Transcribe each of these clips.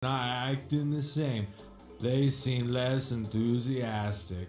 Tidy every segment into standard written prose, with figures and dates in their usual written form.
not acting the same. They seem less enthusiastic.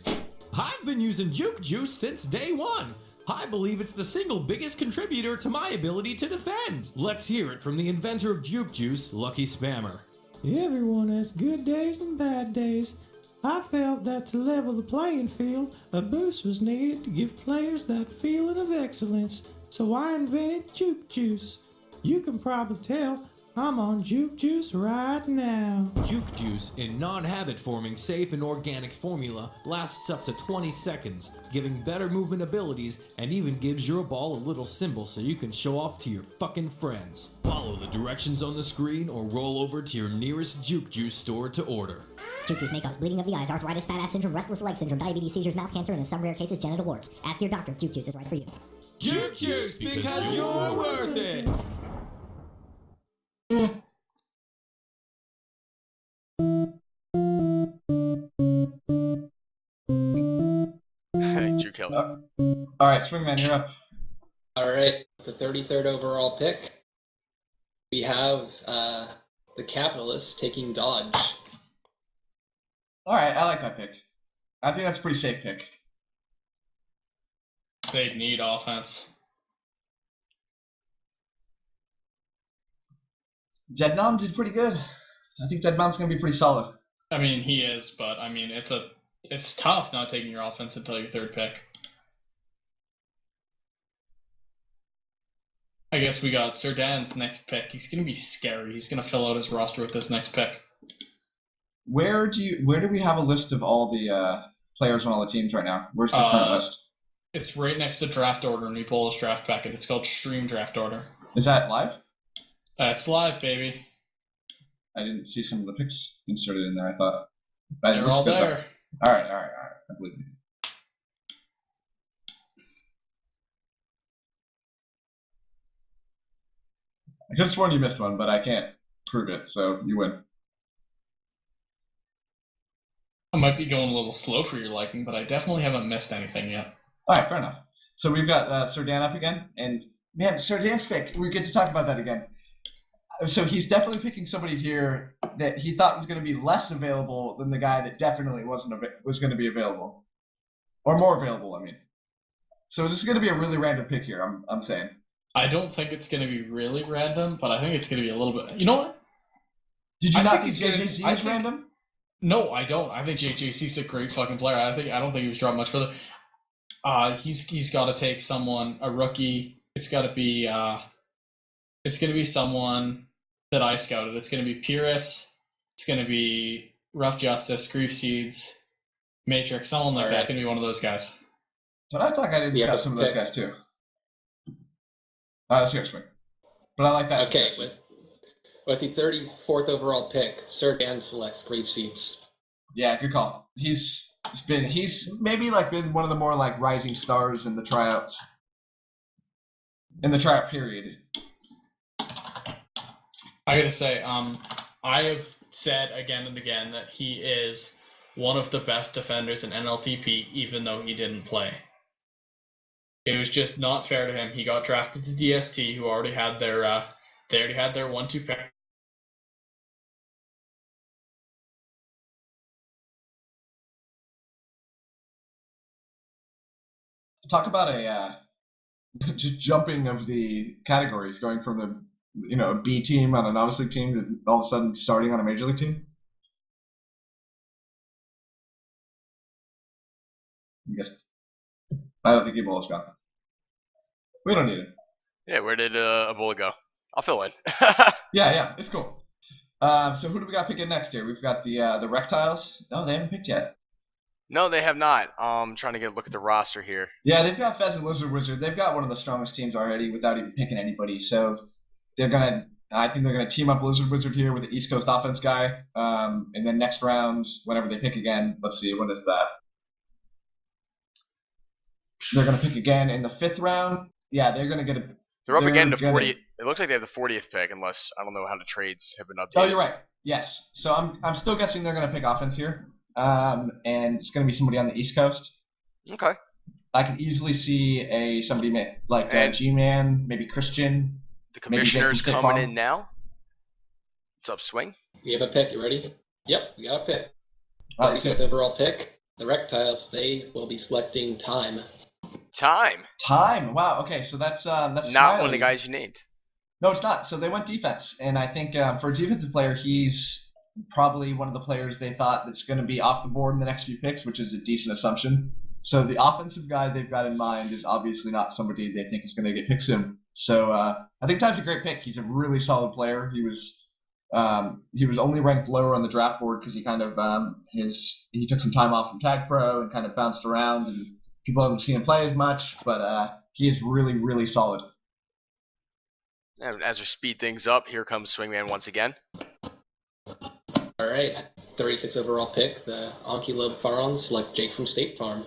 I've been using Juke Juice since day one. I believe it's the single biggest contributor to my ability to defend. Let's hear it from the inventor of Juke Juice, Lucky Spammer. Everyone has good days and bad days. I felt that to level the playing field, a boost was needed to give players that feeling of excellence. So I invented Juke Juice. You can probably tell I'm on Juke Juice right now. Juke Juice, in non-habit forming, safe and organic formula, lasts up to 20 seconds, giving better movement abilities and even gives your ball a little symbol so you can show off to your fucking friends. Follow the directions on the screen or roll over to your nearest Juke Juice store to order. Juke Juice may cause bleeding of the eyes, arthritis, fat ass syndrome, restless leg syndrome, diabetes, seizures, mouth cancer, and in some rare cases, genital warts. Ask your doctor if Juke Juice is right for you. Juke Juice, because you're worth it! Juke help. Alright, Swingman, you're up. Alright, the 33rd overall pick, we have the Capitalists taking Dodge. Alright, I like that pick. I think that's a pretty safe pick. They need offense. Zednon did pretty good. I think Zednon's going to be pretty solid. I mean, he is, but I mean, it's tough not taking your offense until your third pick. I guess we got Sir Dan's next pick. He's going to be scary. He's going to fill out his roster with this next pick. Where do we have a list of all the players on all the teams right now? Where's the current list? It's right next to draft order, and we pull this draft packet. It's called Stream Draft Order. Is that live? It's live, baby. I didn't see some of the picks inserted in there, I thought. They're all there. All right. I believe you. I could have sworn you missed one, but I can't prove it, so you win. I might be going a little slow for your liking, but I definitely haven't missed anything yet. All right, fair enough. So we've got Sir Dan up again, and man, Sir Dan's pick, we get to talk about that again. So he's definitely picking somebody here that he thought was going to be less available than the guy that definitely was going to be available, or more available. I mean, so this is going to be a really random pick here. I'm saying. I don't think it's going to be really random, but I think it's going to be a little bit. You know what? Did you I not think think he's JJC gonna- was random? No, I don't. I think JJC's a great fucking player. I don't think he was dropped much further. He's got to take someone, a rookie. It's got to be someone that I scouted. It's going to be Pyrrhus. It's going to be Rough Justice, Grief Seeds, Matrix, someone like that. It's going to be one of those guys. But I thought I didn't scout some of those guys too. Let's hear swing. But I like that. Okay, with the 34th overall pick, Sir Dan selects Grief Seeds. Yeah, good call. He's maybe been one of the more rising stars in the tryouts. In the tryout period. I gotta say, I have said again and again that he is one of the best defenders in MLTP, even though he didn't play. It was just not fair to him. He got drafted to DST, who already had their 1-2 pick. Talk about a just jumping of the categories, going from a B team on a novice league team to all of a sudden starting on a major league team. I don't think Ebola's gone. We don't need it. Yeah, where did Ebola go? I'll fill in. Yeah, it's cool. So who do we got picking next here? We've got the Rectiles. No, they haven't picked yet. No, they have not. Trying to get a look at the roster here. Yeah, they've got Fez and Lizard Wizard. They've got one of the strongest teams already without even picking anybody. So I think they're gonna team up Lizard Wizard here with the East Coast offense guy. And then next round, whenever they pick again, let's see, when is that? They're gonna pick again in the 5th round. Yeah, they're gonna get a. They're up again to 40. It looks like they have the 40th pick, unless I don't know how the trades have been updated. Oh, you're right. Yes. So I'm still guessing they're gonna pick offense here. And it's gonna be somebody on the East Coast. Okay. I could easily see somebody like G-Man, maybe Christian. The commissioner's coming in now. What's up, Swing? We have a pick. You ready? Yep, we got a pick. All right, so 35th overall pick. The Reptiles, they will be selecting Time. Time. Time. Wow. Okay, so that's Not one of Smiley. the guys you named. No, it's not. So they went defense, and I think for a defensive player, he's probably one of the players they thought that's going to be off the board in the next few picks, which is a decent assumption. So the offensive guy they've got in mind is obviously not somebody they think is going to get picked soon. So I think Time's a great pick. He's a really solid player. He was only ranked lower on the draft board because he kind of he took some time off from TagPro and kind of bounced around, and people haven't seen him play as much. But he is really, really solid. And as we speed things up, here comes Swingman once again. All right, 36th overall pick. The Ankylope Farons select Jake from State Farm.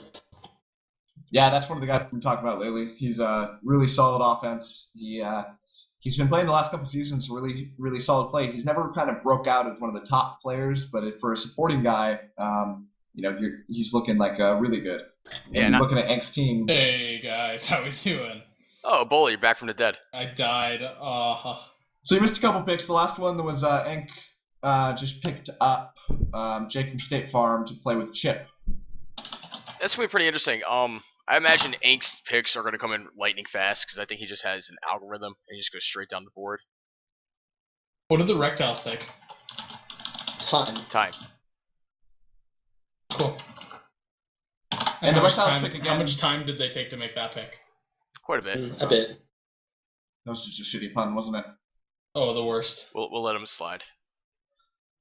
Yeah, that's one of the guys we talked about lately. He's a really solid offense. He's been playing the last couple seasons really, really solid play. He's never kind of broke out as one of the top players, but for a supporting guy, he's looking like really good. Yeah, and looking at Enk's team. Hey guys, how we doing? Oh, Ebola, you're back from the dead. I died. So you missed a couple picks. The last one was Enk just picked up Jake from State Farm to play with Chip. That's gonna be pretty interesting. I imagine Ink's picks are gonna come in lightning fast because I think he just has an algorithm and he just goes straight down the board. What did the Reptiles take? Time. Cool. And how the much Reptiles time? pick again. How much time did they take to make that pick? Quite a bit. A bit. That was just a shitty pun, wasn't it? Oh, the worst. We'll let him slide.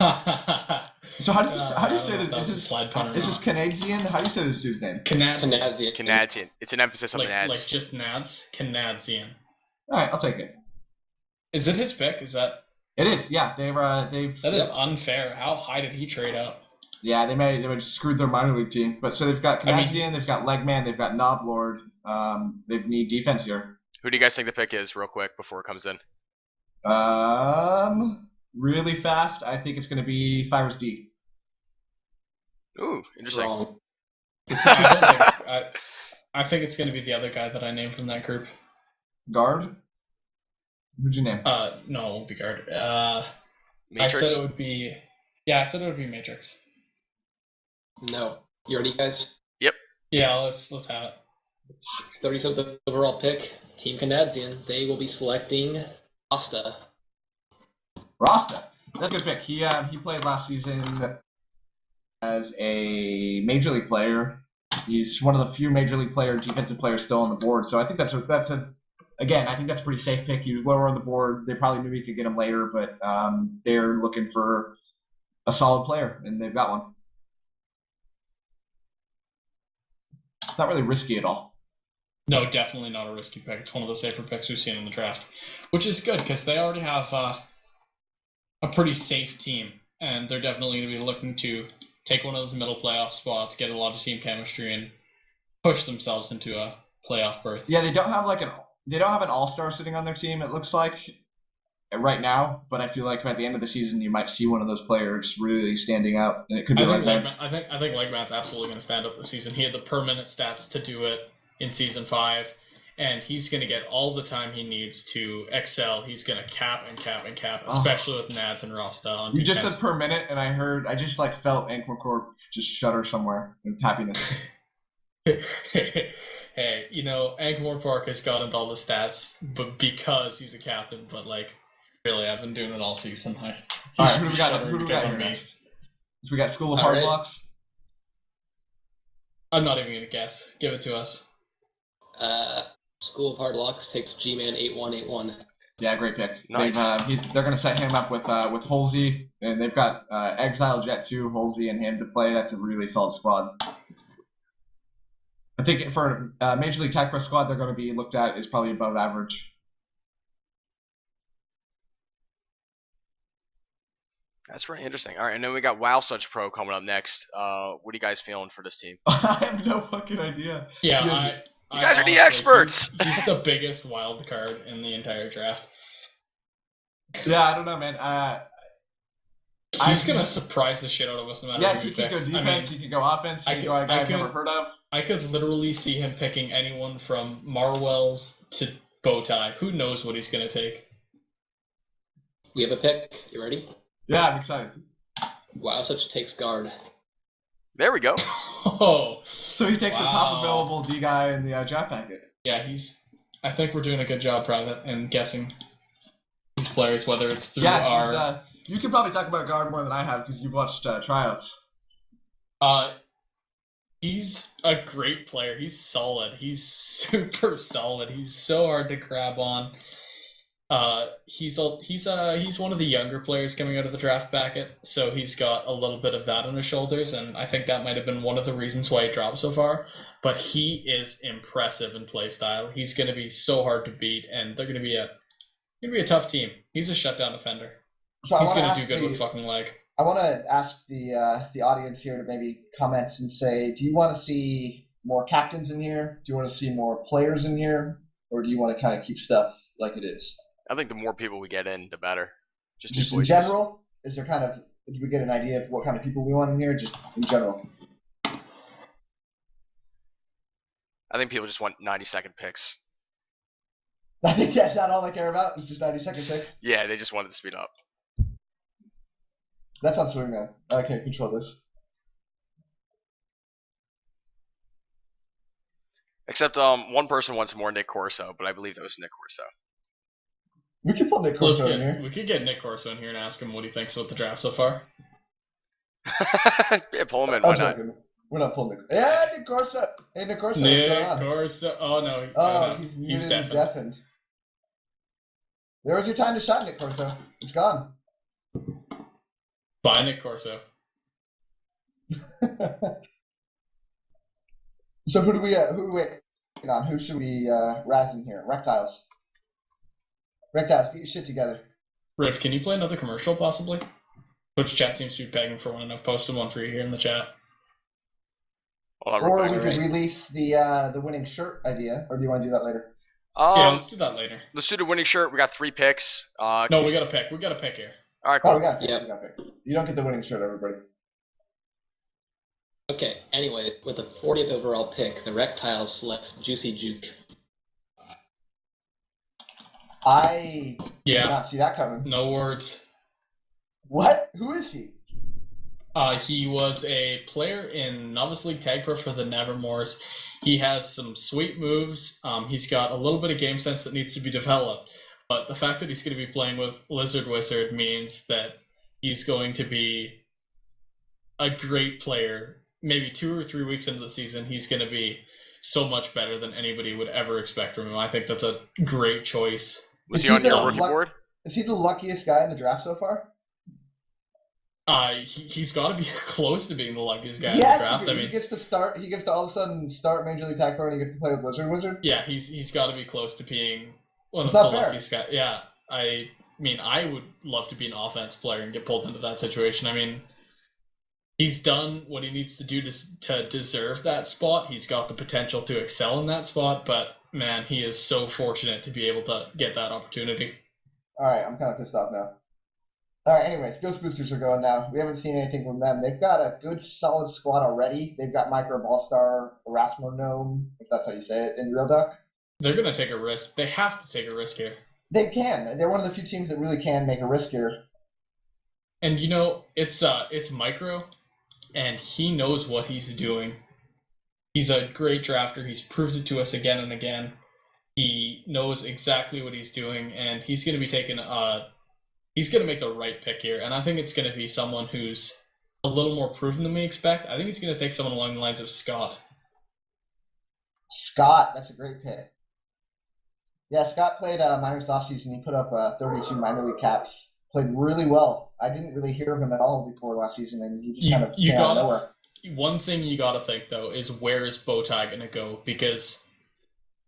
So how do you I don't say know if that? was a slide pun or Is this not. Canadian? How do you say this dude's name? Canadian. Canadian. It's an emphasis on the nads. Like just Nads? Canadian. All right, I'll take it. Is it his pick? Is that It is. Yeah, they've that is unfair? How high did he trade up? Yeah, they may have screwed their minor league team. But so they've got Canadian, they've got Legman, they've got Noblord. They need defense here. Who do you guys think the pick is, real quick, before it comes in? Really fast. I think it's going to be Fires D. Ooh, interesting. Wrong. I think it's going to be the other guy that I named from that group. Guard. Who'd you name? No, it won't be guard. I Matrix? said it would be. Yeah, I said it would be Matrix. No. You ready, guys? Yeah, let's have it. 37th overall pick. Team Canadian. They will be selecting Asta. Rasta. That's a good pick. He played last season as a major league player. He's one of the few major league defensive players still on the board. So I think I think that's a pretty safe pick. He was lower on the board. They probably knew he could get him later, but they're looking for a solid player, and they've got one. It's not really risky at all. No, definitely not a risky pick. It's one of the safer picks we've seen in the draft, which is good because they already have a pretty safe team, and they're definitely going to be looking to take one of those middle playoff spots, get a lot of team chemistry, and push themselves into a playoff berth. Yeah, they don't have an all-star sitting on their team. It looks like right now, but I feel like by the end of the season, you might see one of those plegers really standing out, and it could be I think Legman's absolutely going to stand up this season. He had the per minute stats to do it in season 5, and he's going to get all the time he needs to excel. He's going to cap and cap and cap, especially with Nads and Rasta on You defense. just said per minute, and I just felt Ankh-Morpork just shudder somewhere with happiness. Hey, Ankh-Morpork has gotten all the stats, but because he's a captain. But really, I've been doing it all season. All right, who do we got here me. next? So we got School of All Hard right. Blocks. I'm not even going to guess. Give it to us. School of Hard Locks takes G-Man 8181. Yeah, great pick. Nice. They're going to set him up with Halsey, and they've got Exile, Jet 2, Halsey, and him to play. That's a really solid squad. I think for Major League TagPro squad, they're going to be looked at is probably above average. That's really interesting. All right, and then we got Wow Such Pro coming up next. What are you guys feeling for this team? I have no fucking idea. Yeah, You guys are the experts! He's the biggest wild card in the entire draft. Yeah, I don't know, man. He's going to surprise the shit out of us no matter who He could go picks. defense, he could go offense, he could go a guy I've never heard of. I could literally see him picking anyone from Marwells to Bowtie. Who knows what he's going to take? We have a pick. You ready? Yeah, I'm excited. Wow, such takes guard. There we go. Oh, So he takes the top available D guy in the draft packet. yeah, I think we're doing a good job, Private, in guessing these players, whether it's through our. You can probably talk about guard more than I have because you've watched tryouts. He's a great player. He's solid. He's super solid. He's so hard to grab on. He's one of the younger players coming out of the draft packet, so he's got a little bit of that on his shoulders, and I think that might have been one of the reasons why he dropped so far. But he is impressive in play style. He's going to be so hard to beat, and they're going to be a tough team. He's a shutdown defender. So he's going to do good with fucking leg. I want to ask the audience here to maybe comment and say, do you want to see more captains in here? Do you want to see more players in here, or do you want to kind of keep stuff like it is? I think the more people we get in, the better. Just in general, is there kind of, did we get an idea of what kind of people we want in here? Just in general. I think people just want 90-second picks. I think that's not all they care about. It's just 90-second picks. Yeah, they just wanted to speed up. That's on swing now. I can't control this. Except one person wants more Nick Corso, but I believe that was Nick Corso. We could pull Nick Corso in here. We could get Nick Corso in here and ask him what he thinks about the draft so far. Yeah, pull him in. Why not? We're not pulling Nick. Yeah, Nick Corso. Hey, Nick Corso. Nick Corso. Oh no. Oh, no. He's deafened. There was your time to shine, Nick Corso. It's gone. Bye, Nick Corso. So who do we wait on? Who should we razz in here? Reptiles. Reptiles, get your shit together. Riff, can you play another commercial possibly? Which chat seems to be begging for one, and I've posted one for you here in the chat. Or we could release the winning shirt idea, or do you want to do that later? Yeah, let's do that later. Let's do the winning shirt. We got 3 picks. No, we got a pick. We got a pick here. All right, cool. Oh, we got a pick. We got a pick. You don't get the winning shirt, everybody. Okay, anyway, with the 40th overall pick, the Reptiles select Juicy Juke. I did not see that coming. No words. What? Who is he? He was a player in Novice League TagPro for the Nevermores. He has some sweet moves. He's got a little bit of game sense that needs to be developed. But the fact that he's going to be playing with Lizard Wizard means that he's going to be a great player. Maybe 2 or 3 weeks into the season, he's going to be so much better than anybody would ever expect from him. I think that's a great choice. Was he on your rookie board? Is he the luckiest guy in the draft so far? He's got to be close to being the luckiest guy in the draft. He gets to start. He gets to all of a sudden start Major League TagPro, and he gets to play with Lizard Wizard. Yeah, he's got to be close to being one of the luckiest guys. Yeah, I mean, I would love to be an offense player and get pulled into that situation. I mean, he's done what he needs to do to deserve that spot. He's got the potential to excel in that spot, but man, he is so fortunate to be able to get that opportunity. All right, I'm kind of pissed off now. All right, anyways, Ghost Boosters are going now. We haven't seen anything from them. They've got a good, solid squad already. They've got Micro Ballstar, Erasmo Gnome, if that's how you say it, in Real Duck. They're going to take a risk. They have to take a risk here. They can. They're one of the few teams that really can make a risk here. And, you know, it's Micro, and he knows what he's doing. He's a great drafter. He's proved it to us again and again. He knows exactly what he's doing, and he's going to be taking he's going to make the right pick here, and I think it's going to be someone who's a little more proven than we expect. I think he's going to take someone along the lines of Scott. Scott, that's a great pick. Yeah, Scott played minors last season. He put up 32 minor league caps. Played really well. I didn't really hear of him at all before last season, and he just kind of came out of nowhere. One thing you got to think, though, is where is Bowtie going to go? Because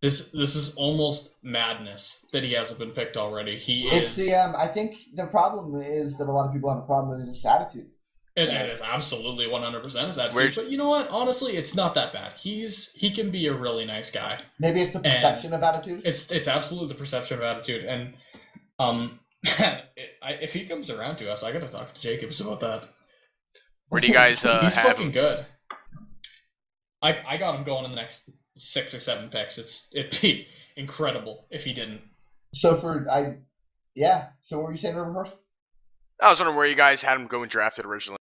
this is almost madness that he hasn't been picked already. I think the problem is that a lot of people have a problem with his attitude. It is absolutely 100% his attitude. But you know what? Honestly, it's not that bad. He can be a really nice guy. Maybe it's the perception of attitude. It's absolutely the perception of attitude. And if he comes around to us, I got to talk to Jacobs about that. Where do you guys He's have fucking him? good. I got him going in the next 6 or 7 picks. It'd be incredible if he didn't. So what were you saying, River Horse? I was wondering where you guys had him going drafted originally.